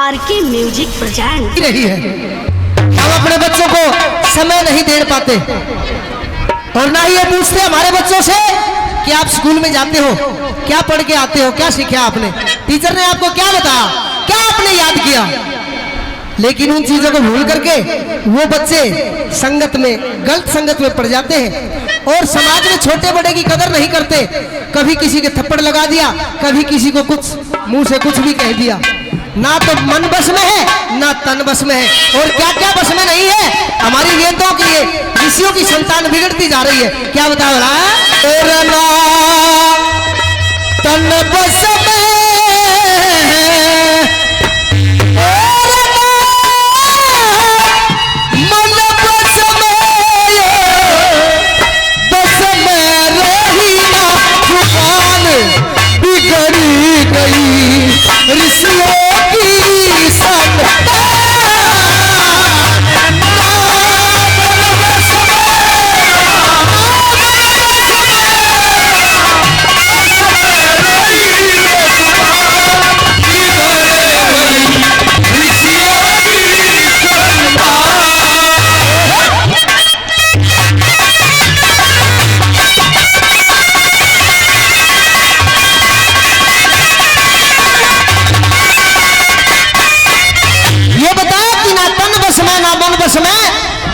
RK music present रही है। हम अपने बच्चों को समय नहीं दे पाते और ना ही ये पूछते हमारे बच्चों से कि आप स्कूल में जाते हो, क्या पढ़ के आते हो, क्या सीखा आपने, टीचर ने आपको क्या बताया, क्या आपने याद किया। लेकिन उन चीजों को भूल करके वो बच्चे संगत में, गलत संगत में पड़ जाते हैं और समाज में छोटे बड़े की कदर नहीं करते। कभी किसी के थप्पड़ लगा दिया, कभी किसी को कुछ मुंह से कुछ भी कह दिया। ना तो मन बस में है ना तन बस में है, और क्या क्या बस में नहीं है। हमारी वेदों की ये ऋषियों की संतान बिगड़ती जा रही है। क्या बताओ तेरा ना तन बस में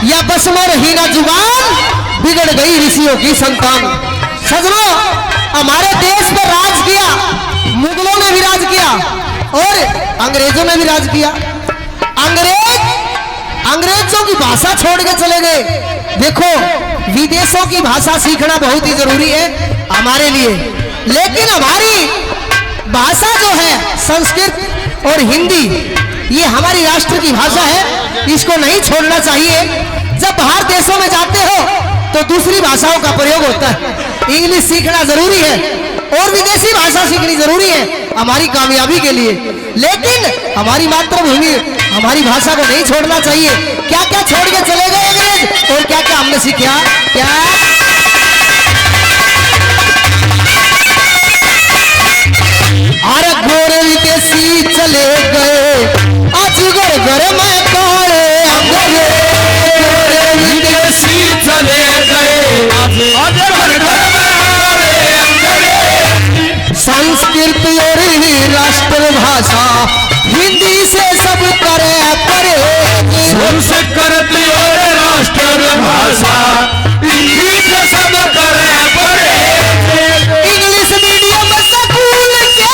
या बस में रही ना जुबान, बिगड़ गई ऋषियों की संतान। सजनों, हमारे देश पर राज किया, मुगलों ने भी राज किया और अंग्रेजों ने भी राज किया। अंग्रेजों की भाषा छोड़ के चले गए। देखो, विदेशों की भाषा सीखना बहुत ही जरूरी है हमारे लिए, लेकिन हमारी भाषा जो है संस्कृत और हिंदी, ये हमारी राष्ट्र की भाषा है, इसको नहीं छोड़ना चाहिए। जब बाहर देशों में जाते हो तो दूसरी भाषाओं का प्रयोग होता है। इंग्लिश सीखना जरूरी है और विदेशी भाषा सीखनी जरूरी है हमारी कामयाबी के लिए, लेकिन हमारी मातृभूमि, हमारी भाषा को नहीं छोड़ना चाहिए। क्या क्या छोड़ के चले गए अंग्रेज और क्या क्या हमने सीखा। क्या अरे गोरे विदेशी चले गए, अजगर घर में काले अंगरे, विदेशी चले गए, अजगर घर में काले अंगरे। संस्कृत और राष्ट्रभाषा हिंदी से सब करे परे, संस्कृत और राष्ट्रभाषा हिंदी से सब करे परे। इंग्लिश मीडियम स्कूल के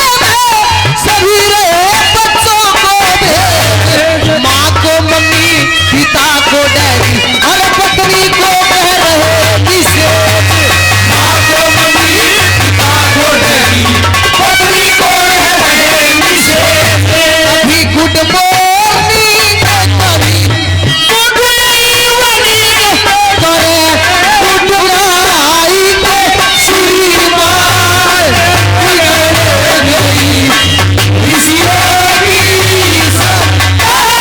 सभी रहे बच्चों को भेजे, माँ को मम्मी, पिता को डैडी, हर पत्नी को कह रहे किसे। माँ को मम्मी, पिता को डैडी, पत्नी को कह रहे किसे। कभी गुड मॉर्निंग, कभी गुड इवनिंग करे, गुड नाइट श्रीमान। बिगड़ गई ऋषियों की संतान।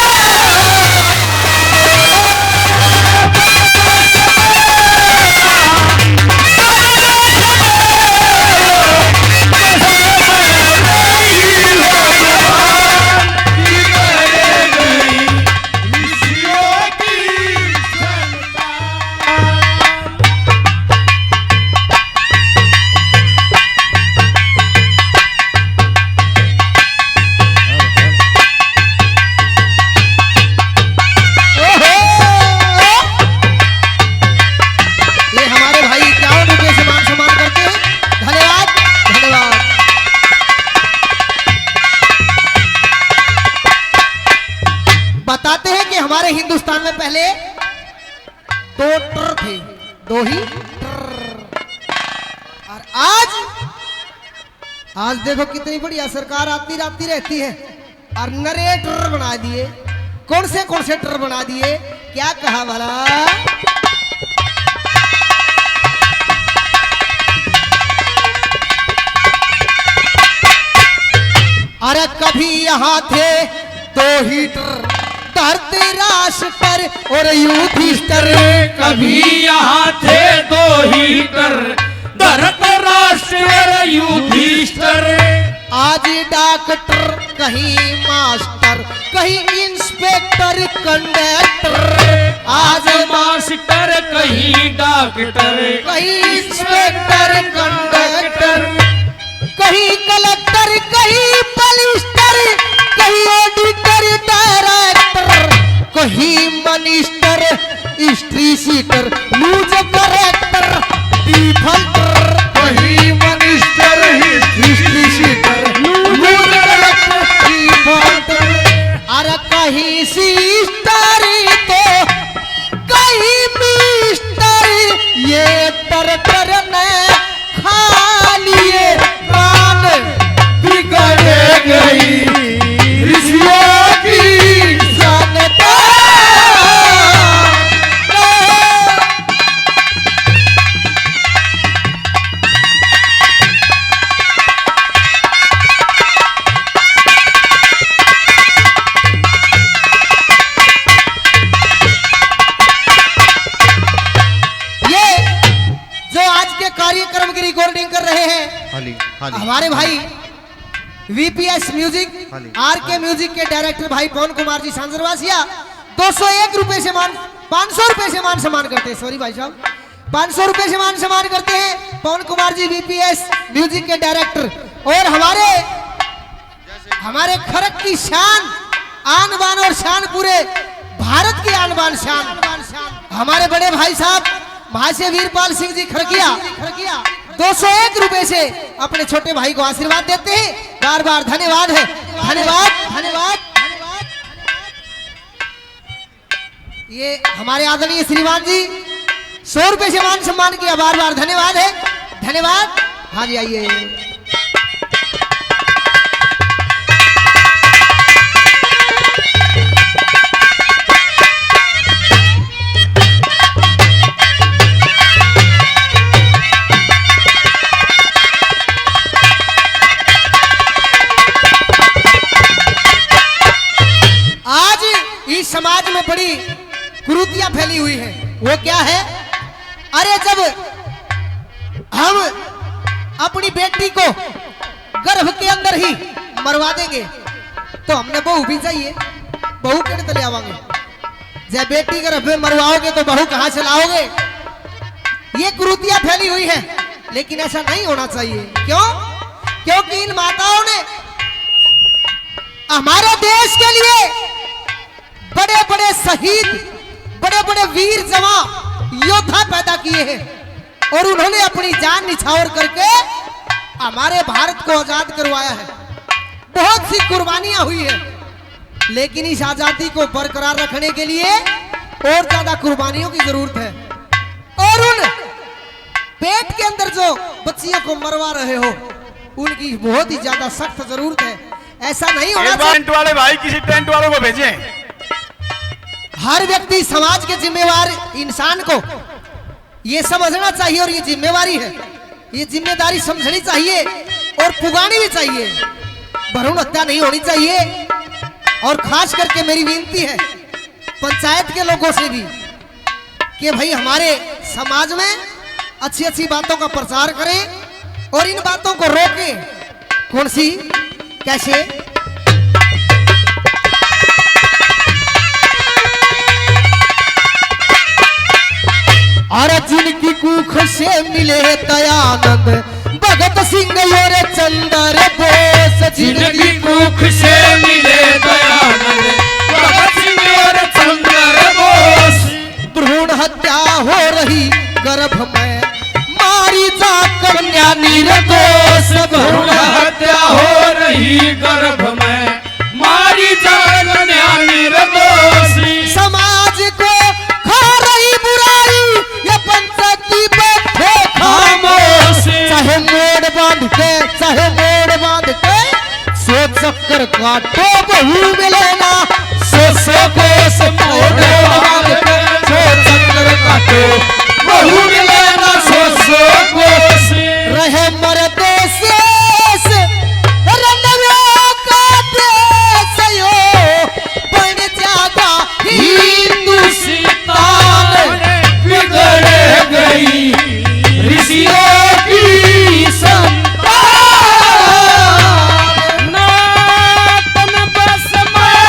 ये हमारे भाई क्या रुपये से मान सम्मान करते हैं। धन्यवाद धन्यवाद। बताते हैं कि हमारे हिंदुस्तान में पहले दो टर थे, दो ही टर। और आज देखो कितनी बढ़िया सरकार आती रहती है और नरेटर बना दिए। कौन से टर बना दिए। क्या कहा भला। अरे कभी यहाँ थे दो हीटर, धरती राष्ट्र और युधिष्ठिर। कभी यहाँ थे दो हीटर, धृतराष्ट्र युधिष्ठिर। आज डॉक्टर कहीं मास्टर, कहीं इंस्पेक्टर कंडक्टर, आज मास्टर कहीं डॉक्टर, कहीं इंस्पेक्टर कंडक्टर, कहीं कलेक्टर, कहीं पलिस्टर, कहीं ऑडिटर डायरेक्टर, कहीं minister, history sheeter, news character, defaulter, कहीं minister, history sheeter, news character, defaulter, अरे कहीं सिस्टर तो कहीं मिस्टर, ये टर ने खा लिए कान, बिगड़ गई ऋषियों की जानता कार्यक्रम की रिकॉर्डिंग कर रहे हैं हमारे भाई वीपीएस म्यूजिक, आरके म्यूजिक के डायरेक्टर भाई पवन कुमार जी सांजरवासिया 201 रुपए से 500 रुपए से मान सम्मान करते हैं। सॉरी भाई साहब, 500 रुपए से मान सम्मान करते हैं पवन कुमार जी वीपीएस म्यूजिक के डायरेक्टर। और हमारे खरक की शान, आन बान और शान, पूरे भारत की आन बान शान, हमारे बड़े भाई साहब महाशय वीरपाल सिंह जी खरकिया 201 रुपए से अपने छोटे भाई को आशीर्वाद देते हैं। बार बार धन्यवाद है, धन्यवाद धन्यवाद। ये हमारे आदरणीय श्रीमान जी 100 रुपए से मान सम्मान किया, बार बार धन्यवाद है, धन्यवाद। हाँ जी आइए। समाज में बड़ी कुरीतियां फैली हुई है। वो क्या है? अरे जब हम अपनी बेटी को गर्भ के अंदर ही मरवा देंगे तो हमने बहू भी चाहिए, बहू के तले आवांगे। जब बेटी गर्भ में मरवाओगे तो बहू कहां से लाओगे? ये कुरीतियां फैली हुई है, लेकिन ऐसा नहीं होना चाहिए। क्यों? क्योंकि इन माताओं ने हमारे देश के लिए बड़े बड़े शहीद, बड़े बड़े वीर जवान योद्धा पैदा किए हैं और उन्होंने अपनी जान निछावर करके हमारे भारत को आजाद करवाया है। बहुत सी कुर्बानियां हुई है, लेकिन इस आजादी को बरकरार रखने के लिए और ज्यादा कुर्बानियों की जरूरत है। और उन पेट के अंदर जो बच्चियों को मरवा रहे हो, उनकी बहुत ही ज्यादा सख्त जरूरत है। ऐसा नहीं होना चाहिए। टेंट वाले भाई किसी टेंट वालों को भेजें। हर व्यक्ति समाज के जिम्मेवार इंसान को ये समझना चाहिए और ये जिम्मेवारी है, ये जिम्मेदारी समझनी चाहिए और पुगानी भी चाहिए। भ्रूण हत्या नहीं होनी चाहिए। और खास करके मेरी विनती है पंचायत के लोगों से भी कि भाई हमारे समाज में अच्छी अच्छी बातों का प्रचार करें और इन बातों को रोकें। कौन सी? कैसे? और जिनकी कुख से मिले दयानंद भगत सिंह और चंद्र बोस, जिनकी कुख से मिले दयानंद भगत सिंह और चंद्र बोस, भ्रूण हत्या हो रही गर्भ में मारी जा कन्या निर्दोष, भ्रूण हत्या हो रही गर्भ में मारी जा कन्या निर्दोष, समाज को खा रही बुराई ये पंचायती बैठे खामोश, चाहे मोड़ बांध के, चाहे मोड़ बांध के सोच चक्कर काटो बहू मिले ना, सो कोस मोड़ बांध के सोच चक्कर काटो बहू मिले ना, सो कोस रहे मरते शेष रनवे का देश यो बन जागा हिंदुस्तान, बिगड़ गई ऋषियों की संतान, नातन बस में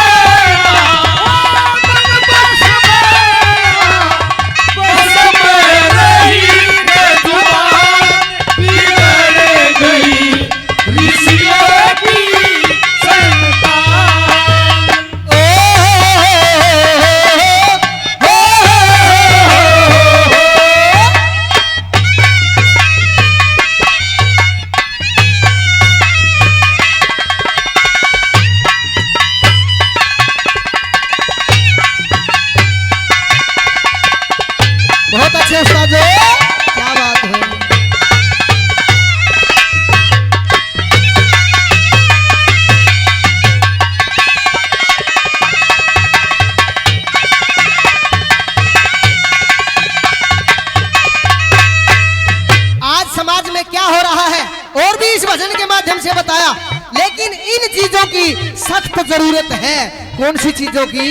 सख्त जरूरत है। कौन सी चीजों की?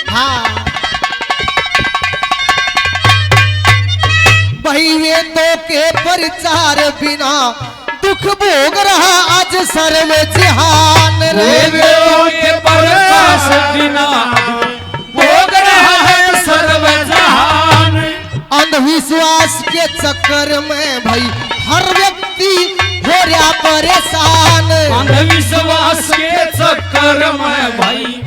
हाँ, भाई वेदों के प्रचार बिना दुख भोग रहा आज सर्व जहान रे। वेदों के प्रकाश बिना भोग रहा है सर्व जहान। अंधविश्वास के चक्कर में भाई हर व्यक्ति हो रहा परेशान। अंधविश्वास के चक्कर में भाई